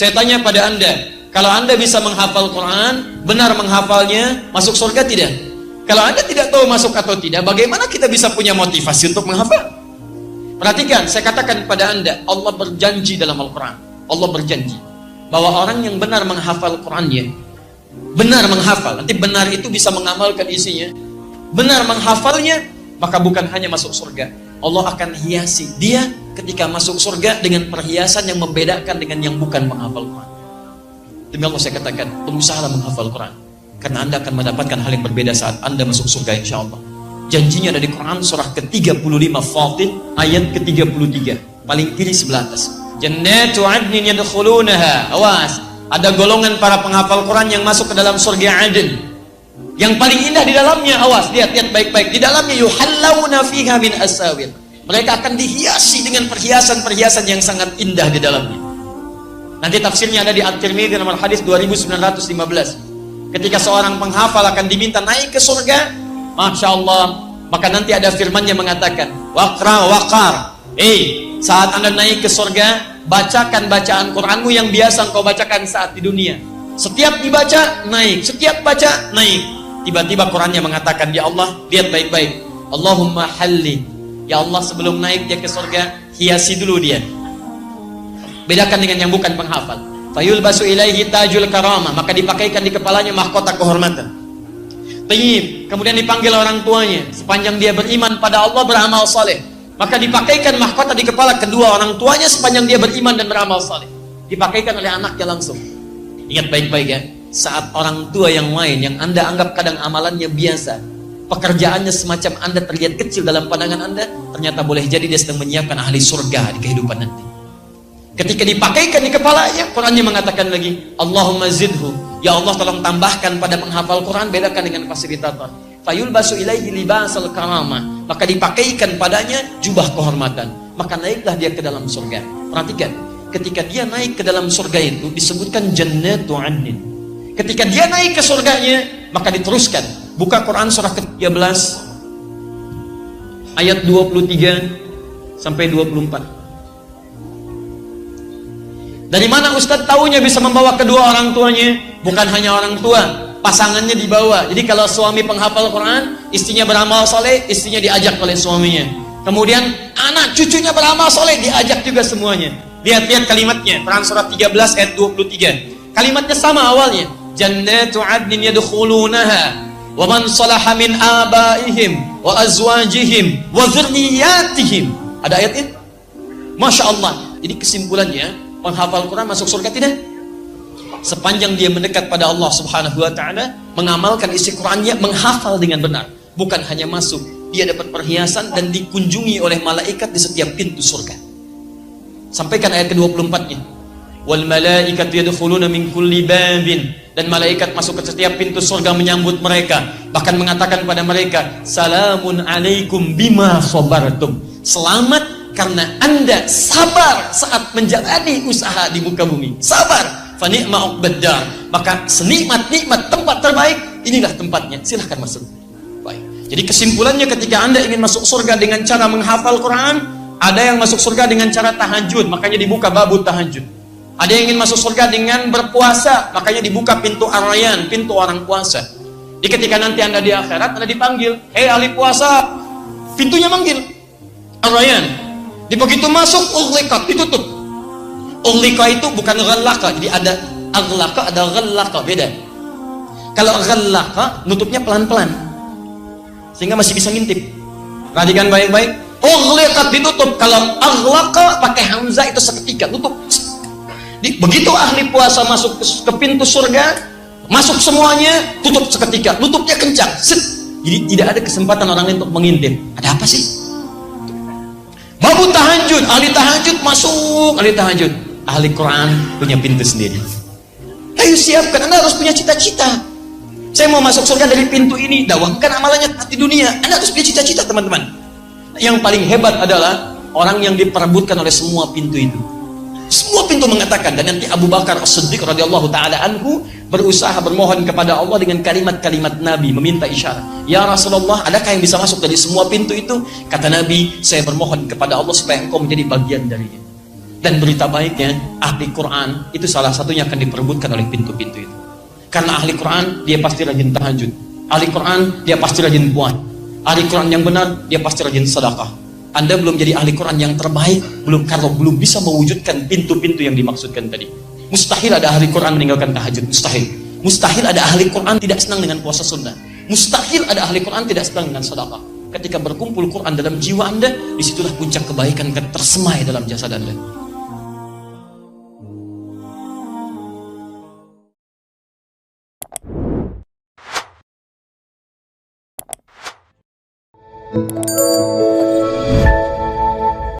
Saya tanya pada Anda, kalau Anda bisa menghafal Quran, benar menghafalnya, masuk surga tidak? Kalau Anda tidak tahu masuk atau tidak, bagaimana kita bisa punya motivasi untuk menghafal? Perhatikan, saya katakan kepada Anda, Allah berjanji dalam Al-Quran. Allah berjanji bahwa orang yang benar menghafal Qurannya, benar menghafal, nanti benar itu bisa mengamalkan isinya, benar menghafalnya, maka bukan hanya masuk surga, Allah akan hiasi dia ketika masuk surga dengan perhiasan yang membedakan dengan yang bukan menghafal Quran. Demi Allah saya katakan, berusahalah menghafal Quran, karena Anda akan mendapatkan hal yang berbeda saat Anda masuk surga insya Allah. Janjinya ada di Quran surah ke-35 Fatir ayat ke-33, paling kiri sebelah atas. Jannatu adnin yadkhulunaha. Awas, ada golongan para penghafal Quran yang masuk ke dalam surga Aden. Yang paling indah di dalamnya, awas, lihat baik-baik. Di dalamnya yuhallawna fiha min asawir. Mereka akan dihiasi dengan perhiasan-perhiasan yang sangat indah di dalamnya. Nanti tafsirnya ada di At-Tirmidzi nomor hadis 2915. Ketika seorang penghafal akan diminta naik ke surga, Masya Allah, maka nanti ada firman yang mengatakan, Waqra waqar. Saat Anda naik ke surga, bacakan bacaan Quranmu yang biasa engkau bacakan saat di dunia. Setiap dibaca, naik. Setiap baca, naik. Tiba-tiba Qurannya mengatakan, ya Allah, lihat baik-baik. Allahumma halli. Ya Allah, sebelum naik dia ke surga, hiasi dulu dia. Bedakan dengan yang bukan penghafal. Fayulbasu ilaihi tajul karamah. Maka dipakaikan di kepalanya mahkota kehormatan. Tayyib. Kemudian dipanggil orang tuanya. Sepanjang dia beriman pada Allah, beramal saleh, maka dipakaikan mahkota di kepala kedua orang tuanya sepanjang dia beriman dan beramal saleh. Dipakaikan oleh anaknya langsung. Ingat baik-baik ya. Saat orang tua yang lain yang Anda anggap kadang amalannya biasa, pekerjaannya semacam Anda terlihat kecil dalam pandangan Anda, ternyata boleh jadi dia sedang menyiapkan ahli surga di kehidupan nanti. Ketika dipakaikan di kepalanya, Qurannya mengatakan lagi, Allahumma zidhu. Ya Allah, tolong tambahkan pada penghafal Quran, bedakan dengan fasilitator. Fayulbasu ilaihi libasal karamah. Maka dipakaikan padanya jubah kehormatan. Maka naiklah dia ke dalam surga. Perhatikan, ketika dia naik ke dalam surga itu disebutkan jannatu adnin. Ketika dia naik ke surganya, maka diteruskan. Buka Quran surah ke-13 ayat 23 sampai 24. Dari mana Ustadz taunya bisa membawa kedua orang tuanya? Bukan hanya orang tua, pasangannya dibawa. Jadi kalau suami penghafal Quran, istrinya beramal soleh, istrinya diajak oleh suaminya. Kemudian anak cucunya beramal soleh, diajak juga semuanya. Lihat kalimatnya, Quran surah 13 ayat 23. Kalimatnya sama awalnya. Jannatu adnin yadkhulunaha wa man salaha min abaihim wa azwajihim wa dzurriyyatihim. Ada ayat itu? Masya Allah. Jadi kesimpulannya, penghafal Quran masuk surga tidak? Sepanjang dia mendekat pada Allah Subhanahu wa ta'ala, mengamalkan isi Qurannya, menghafal dengan benar. Bukan hanya masuk, dia dapat perhiasan dan dikunjungi oleh malaikat di setiap pintu surga. Sampaikan ayat ke-24-nya. Wal malaikatu yadkhuluna min kulli babin. Dan malaikat masuk ke setiap pintu surga menyambut mereka, bahkan mengatakan pada mereka, salamun alaikum bima sabartum. Selamat karena Anda sabar saat menjalani usaha di muka bumi. Sabar. Fa ni'ma uqbaddar. Maka senikmat-nikmat tempat terbaik, inilah tempatnya. Silahkan masuk. Baik. Jadi kesimpulannya, ketika Anda ingin masuk surga dengan cara menghafal Quran, ada yang masuk surga dengan cara tahajud, makanya dibuka babu tahajud. Ada yang ingin masuk surga dengan berpuasa, makanya dibuka pintu Ar-Rayyan, pintu orang puasa. Jadi ketika nanti Anda di akhirat, Anda dipanggil, hei ahli puasa, pintunya manggil Ar-Rayyan. Di begitu masuk, ughliqat, ditutup. Ughliqa itu bukan ghallaka, jadi ada aghlaqa, ada ghallaka, beda. Kalau ghallaka, nutupnya pelan-pelan, sehingga masih bisa ngintip. Perhatikan baik-baik. Ughliqat, ditutup. Kalau aghlaqa pakai hamzah itu seketika, tutup. Begitu ahli puasa masuk ke pintu surga, masuk semuanya, tutup seketika, tutupnya kencang, set. Jadi tidak ada kesempatan orang lain untuk mengintip. Ada apa sih? Babu tahajud, ahli tahajud masuk, ahli tahajud. Ahli Quran punya pintu sendiri. Ayo siapkan, Anda harus punya cita-cita. Saya mau masuk surga dari pintu ini, dawamkan amalannya di dunia. Anda harus punya cita-cita, teman-teman. Yang paling hebat adalah orang yang diperebutkan oleh semua pintu itu. Semua pintu mengatakan, dan nanti Abu Bakar As-Siddiq radhiyallahu taala anhu berusaha bermohon kepada Allah dengan kalimat-kalimat Nabi, meminta isyarat. Ya Rasulullah, adakah yang bisa masuk dari semua pintu itu? Kata Nabi, saya bermohon kepada Allah supaya engkau menjadi bagian darinya. Dan berita baiknya, ahli Quran itu salah satunya akan diperebutkan oleh pintu-pintu itu. Karena ahli Quran, dia pasti rajin tahajud. Ahli Quran, dia pasti rajin puasa. Ahli Quran yang benar, dia pasti rajin sedekah. Anda belum jadi ahli Quran yang terbaik, kalau belum bisa mewujudkan pintu-pintu yang dimaksudkan tadi. Mustahil ada ahli Quran meninggalkan tahajud, mustahil. Mustahil ada ahli Quran tidak senang dengan puasa sunnah. Mustahil ada ahli Quran tidak senang dengan sedekah. Ketika berkumpul Quran dalam jiwa Anda, disitulah puncak kebaikan tersemai dalam jasad Anda. Thank you.